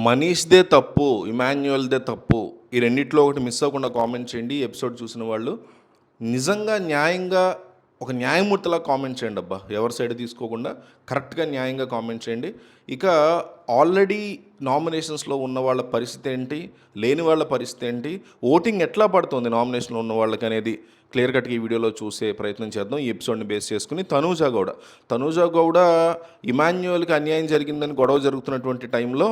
మనీష్‌దే తప్పు, ఇమాన్యుయల్‌దే తప్పు. ఈ రెండిట్లో ఒకటి మిస్ అవ్వకుండా కామెంట్ చేయండి. ఈ ఎపిసోడ్ చూసిన వాళ్ళు. నిజంగా న్యాయంగా ఒక న్యాయమూర్తిలా కామెంట్ చేయండి అబ్బా! ఎవరి సైడ్ తీసుకోకుండా కరెక్ట్‌గా న్యాయంగా కామెంట్ చేయండి. ఇక ఆల్రెడీ నామినేషన్స్‌లో ఉన్న వాళ్ళ పరిస్థితి ఏంటి? లేని వాళ్ళ పరిస్థితి ఏంటి? ఓటింగ్ ఎట్లా పడుతుంది నామినేషన్‌లో ఉన్న వాళ్ళకనేది క్లియర్ కట్‌గా ఈ వీడియోలో చూసే ప్రయత్నం చేద్దాం. ఈ ఎపిసోడ్‌ని బేస్ చేసుకొని తనూజ గౌడ ఇమాన్యుయల్‌కి అన్యాయం జరిగిందని గొడవ జరుగుతున్నటువంటి టైంలో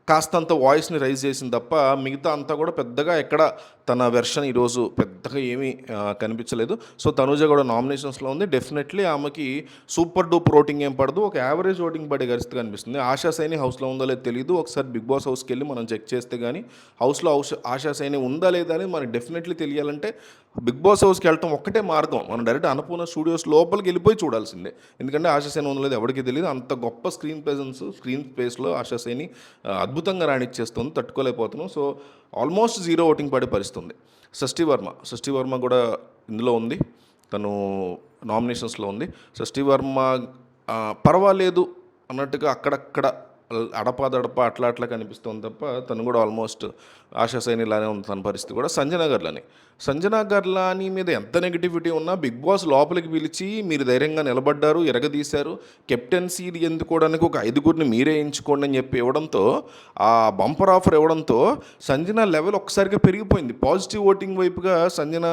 కాస్తంత వాయిస్ని రైజ్ చేసింది తప్ప మిగతా అంతా కూడా పెద్దగా ఎక్కడ తన వెర్షన్ ఈరోజు పెద్దగా ఏమీ కనిపించలేదు. సో తనూజ కూడా నామినేషన్స్లో ఉంది. డెఫినెట్లీ ఆమెకి సూపర్ డూపర్ ఓటింగ్ ఏం పడదు, ఒక యావరేజ్ ఓటింగ్ పడే పరిస్థితి కనిపిస్తుంది. ఆశా సైని హౌస్లో ఉందో లేదో తెలియదు. ఒకసారి బిగ్ బాస్ హౌస్కి వెళ్ళి మనం చెక్ చేస్తే కానీ హౌస్లో ఆశా సైని ఉందా లేదా అని మనకి డెఫినెట్లీ తెలియాలంటే బిగ్ బాస్ హౌస్కి వెళ్ళటం ఒక్కటే మార్గం. మనం డైరెక్ట్ అన్నపూర్ణ స్టూడియోస్ లోపలికి వెళ్ళిపోయి చూడాల్సిందే. ఎందుకంటే ఆశా సైని ఉందో లేదో ఎవరికి తెలియదు. అంత గొప్ప స్క్రీన్ ప్రెజెన్స్, స్క్రీన్ స్పేస్లో ఆశా సైని అద్భుతంగా రాణిచ్చేస్తుంది. తట్టుకోలేకపోతున్నాం. సో ఆల్మోస్ట్ 0 ఓటింగ్ పడే పరిస్థితి ఉంది. షష్ఠీ వర్మ కూడా ఇందులో ఉంది. తను నామినేషన్స్లో ఉంది. షష్ఠీ వర్మ పర్వాలేదు అన్నట్టుగా అక్కడక్కడ అడపా అట్లా కనిపిస్తుంది తప్ప తను కూడా ఆల్మోస్ట్ ఆశా సైనిలానే ఉంది తన పరిస్థితి కూడా. సంజనా గర్లాని మీద ఎంత నెగిటివిటీ ఉన్నా బిగ్ బాస్ లోపలికి పిలిచి మీరు ధైర్యంగా నిలబడ్డారు, ఎరగదీశారు, కెప్టెన్సీ ఎందుకోవడానికి ఒక 5గురిని మీరే ఎంచుకోండి అని చెప్పి ఇవ్వడంతో, ఆ బంపర్ ఆఫర్ ఇవ్వడంతో సంజన లెవెల్ ఒక్కసారిగా పెరిగిపోయింది. పాజిటివ్ ఓటింగ్ వైపుగా సంజన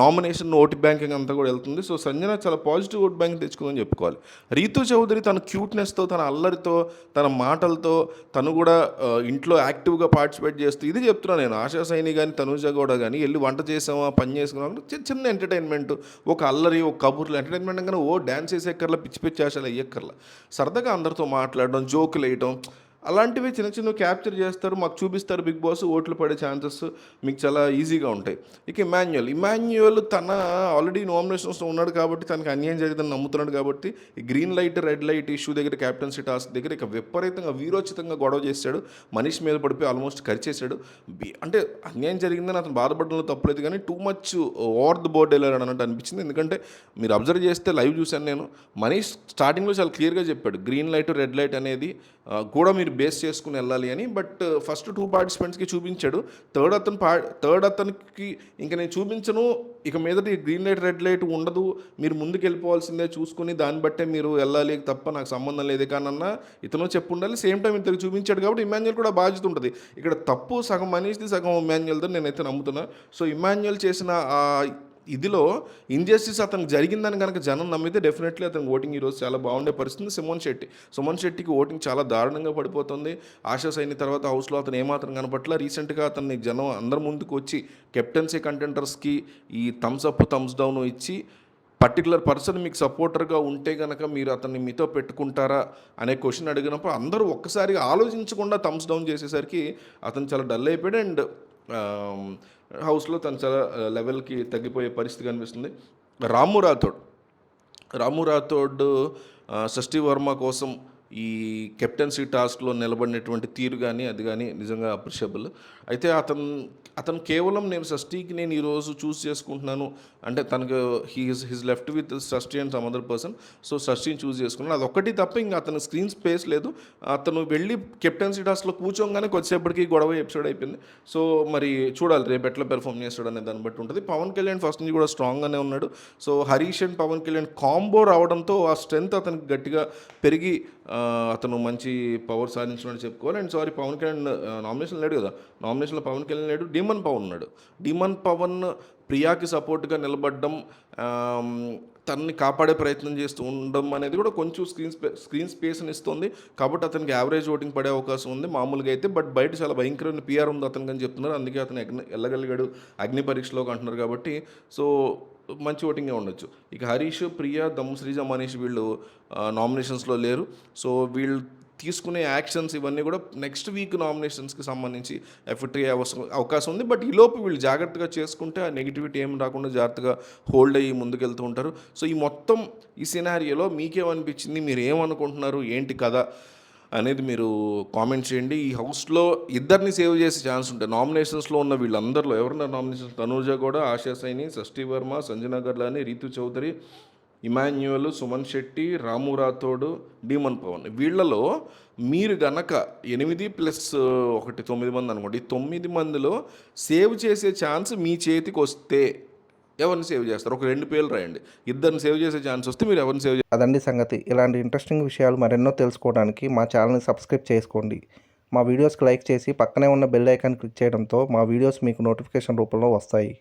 నామినేషన్ ఓటు బ్యాంకింగ్ అంతా కూడా వెళ్తుంది. సో సంజన చాలా పాజిటివ్ ఓట్ బ్యాంక్ తెచ్చుకుందని చెప్పుకోవాలి. రీతు చౌదరి తన క్యూట్నెస్తో, తన అల్లరితో, తన మాటలతో తను కూడా ఇంట్లో యాక్టివ్గా పార్టిసిపేట్ చేస్తూ, ఇది చెప్తున్నాను నేను, ఆశా సైని కానీ తనూజ కూడా కానీ వెళ్ళి వంట చేసామా పని చేసుకున్నాం చిన్న ఎంటర్టైన్మెంట్, ఒక అల్లరి, ఒక కబుర్లు ఎంటర్టైన్మెంట్ కానీ డ్యాన్స్ చేసేక్కర్లా, పిచ్చి పిచ్చి ఆశలు అయ్యక్కర్లా. సరదాగా అందరితో మాట్లాడడం, జోకులు వేయడం, అలాంటివి చిన్న క్యాప్చర్ చేస్తారు, మాకు చూపిస్తారు బిగ్ బాస్. ఓట్లు పడే ఛాన్సెస్ మీకు చాలా ఈజీగా ఉంటాయి. ఇక ఇమాన్యుయల్ తన ఆల్రెడీ నామినేషన్స్లో ఉన్నాడు కాబట్టి తనకి అన్యాయం జరిగిందని నమ్ముతున్నాడు కాబట్టి ఈ green light red light issue దగ్గర, క్యాప్టెన్సీ టాస్క్ దగ్గర ఇక విపరీతంగా వీరోచితంగా గొడవ చేశాడు. మనీష్ మీద పడిపోయి ఆల్మోస్ట్ కరిచేశాడు. అంటే అన్యాయం జరిగిందని అతను బాధపడడంలో తప్పలేదు, కానీ too much over the board వెళ్ళాడు అన్నట్టు అనిపించింది. ఎందుకంటే మీరు అబ్జర్వ్ చేస్తే లైవ్ చూశాను నేను, మనీష్ స్టార్టింగ్లో చాలా క్లియర్గా చెప్పాడు గ్రీన్ లైట్ రెడ్ లైట్ అనేది కూడా మీరు బేస్ చేసుకుని వెళ్ళాలి అని. బట్ ఫస్ట్ 2 పార్టిసిపెంట్స్కి చూపించాడు. థర్డ్ అతనికి ఇంకా నేను చూపించను, ఇక మీదటి గ్రీన్ లైట్ రెడ్ లైట్ ఉండదు, మీరు ముందుకు వెళ్ళిపోవాల్సిందే, చూసుకుని దాన్ని బట్టే మీరు వెళ్ళాలి తప్ప నాకు సంబంధం లేదు కానన్నా ఇతను చెప్పు ఉండాలి. సేమ్ టైం ఇతనికి చూపించాడు కాబట్టి ఇమాన్యుయల్ కూడా బాధ్యత ఉంటుంది. ఇక్కడ తప్పు సగం మనీష్ది, సగం ఇమాన్యుయల్తో నేనైతే నమ్ముతున్నా. సో ఇమాన్యుయల్ చేసిన ఇదిలో ఇంజస్టిస్ అతనికి జరిగిందని కనుక జనం నమ్మితే డెఫినెట్లీ అతనికి ఓటింగ్ ఈరోజు చాలా బాగుండే పరిస్థితి. సుమన్ శెట్టికి ఓటింగ్ చాలా దారుణంగా పడిపోతుంది. ఆశా సైని తర్వాత హౌస్లో అతను ఏమాత్రం కనపట్ల. రీసెంట్గా అతన్ని జనం అందరి ముందుకు వచ్చి కెప్టెన్సీ కంటెండర్స్కి ఈ థమ్స్ అప్ థమ్స్ డౌన్ ఇచ్చి పర్టికులర్ పర్సన్ మీకు సపోర్టర్గా ఉంటే కనుక మీరు అతన్ని మీతో పెట్టుకుంటారా అనే క్వశ్చన్ అడిగినప్పుడు అందరూ ఒక్కసారిగా ఆలోచించకుండా థమ్స్ డౌన్ చేసేసరికి అతను చాలా డల్ అయిపోయాడు. అండ్ హౌస్లో తను చాలా లెవెల్కి తగ్గిపోయే పరిస్థితి కనిపిస్తుంది. రాము రాథోడ్ షష్ఠీ వర్మ కోసం ఈ కెప్టెన్సీ టాస్క్లో నిలబడినటువంటి తీరు కానీ అది కానీ నిజంగా అప్రిషియబుల్. అయితే అతను కేవలం నేను షష్ఠీకి నేను ఈరోజు చూస్ చేసుకుంటున్నాను అంటే తనకు his left with Shashti and some other person. So షష్ఠీని చూస్ చేసుకున్నాను, అదొక్కటి తప్ప ఇంకా అతను స్క్రీన్ స్పేస్ లేదు. అతను వెళ్ళి కెప్టెన్సీ టాస్క్లో కూర్చోగానే కొద్దిసేపటికి గొడవ ఎపిసోడ్ అయిపోయింది. సో మరి చూడాలి రేపు ఎట్లా పెర్ఫామ్ చేస్తాడు అనే దాన్ని బట్టి ఉంటుంది. పవన్ కళ్యాణ్ ఫస్ట్ నుంచి కూడా స్ట్రాంగ్గానే ఉన్నాడు. So Harish and Pavan Kalyan combo రావడంతో ఆ స్ట్రెంత్ అతనికి గట్టిగా పెరిగి అతను మంచి పవర్ సాధించినట్టు చెప్పుకోవాలి. And sorry, Pavan Kalyan nomination లేడు కదా, నామినేషన్లో పవన్ కళ్యాణ్ లేడు, డీమన్ పవన్ ఉన్నాడు. డీమన్ పవన్ ప్రియాకి సపోర్ట్గా నిలబడడం, తనని కాపాడే ప్రయత్నం చేస్తూ ఉండడం అనేది కూడా కొంచెం స్క్రీన్ స్పేస్ని ఇస్తుంది. కాబట్టి అతనికి యావరేజ్ ఓటింగ్ పడే అవకాశం ఉంది మామూలుగా అయితే. బట్ బయట చాలా భయంకరమైన పిఆర్ ఉంది అతనికి అని చెప్తున్నారు. అందుకే అతను వెళ్ళగలిగాడు అగ్ని పరీక్షలోకి అంటున్నారు కాబట్టి. సో మంచి ఓటింగే ఉండొచ్చు. ఇక హరీష్, ప్రియా, దమ్ము శ్రీజ, మనీష్ వీళ్ళు నామినేషన్స్లో లేరు. సో వీళ్ళు తీసుకునే యాక్షన్స్ ఇవన్నీ కూడా నెక్స్ట్ వీక్ నామినేషన్స్కి సంబంధించి ఎఫెక్ట్ అయ్యే అవకాశం ఉంది. బట్ ఈలోపు వీళ్ళు జాగ్రత్తగా చేసుకుంటే ఆ నెగిటివిటీ ఏం రాకుండా జాగ్రత్తగా హోల్డ్ అయ్యి ముందుకెళ్తూ ఉంటారు. సో ఈ సినారియోలో మీకేమనిపించింది, మీరు ఏమనుకుంటున్నారు, ఏంటి కథ అనేది మీరు కామెంట్ చేయండి. ఈ హౌస్లో ఇద్దరిని సేవ్ చేసే ఛాన్స్ ఉంటాయి. నామినేషన్స్లో ఉన్న వీళ్ళందరిలో ఎవరున్నారు నామినేషన్స్? తనూజ కూడా, ఆశా సైని, షష్ఠీ వర్మ, సంజనా గర్లాని, రీతు చౌదరి, ఇమాన్యువల్, సుమన్ శెట్టి, రాము రాథోడ్, డీమన్ పవన్. వీళ్ళలో మీరు గనక 8+1 9 మంది అనుకోండి. ఈ 9 మందిలో సేవ్ చేసే ఛాన్స్ మీ చేతికి వస్తే ఎవరిని సేవ్ చేస్తారు? ఒక 2 పేర్లు రాయండి. ఇద్దరిని సేవ్ చేసే ఛాన్స్ వస్తే మీరు ఎవరిని సేవ్ అదండి సంగతి. ఇలాంటి ఇంట్రెస్టింగ్ విషయాలు మరెన్నో తెలుసుకోవడానికి మా ఛానల్ని సబ్స్క్రైబ్ చేసుకోండి. మా వీడియోస్కి లైక్ చేసి పక్కనే ఉన్న బెల్ ఐకాన్ క్లిక్ చేయడంతో మా వీడియోస్ మీకు నోటిఫికేషన్ రూపంలో వస్తాయి.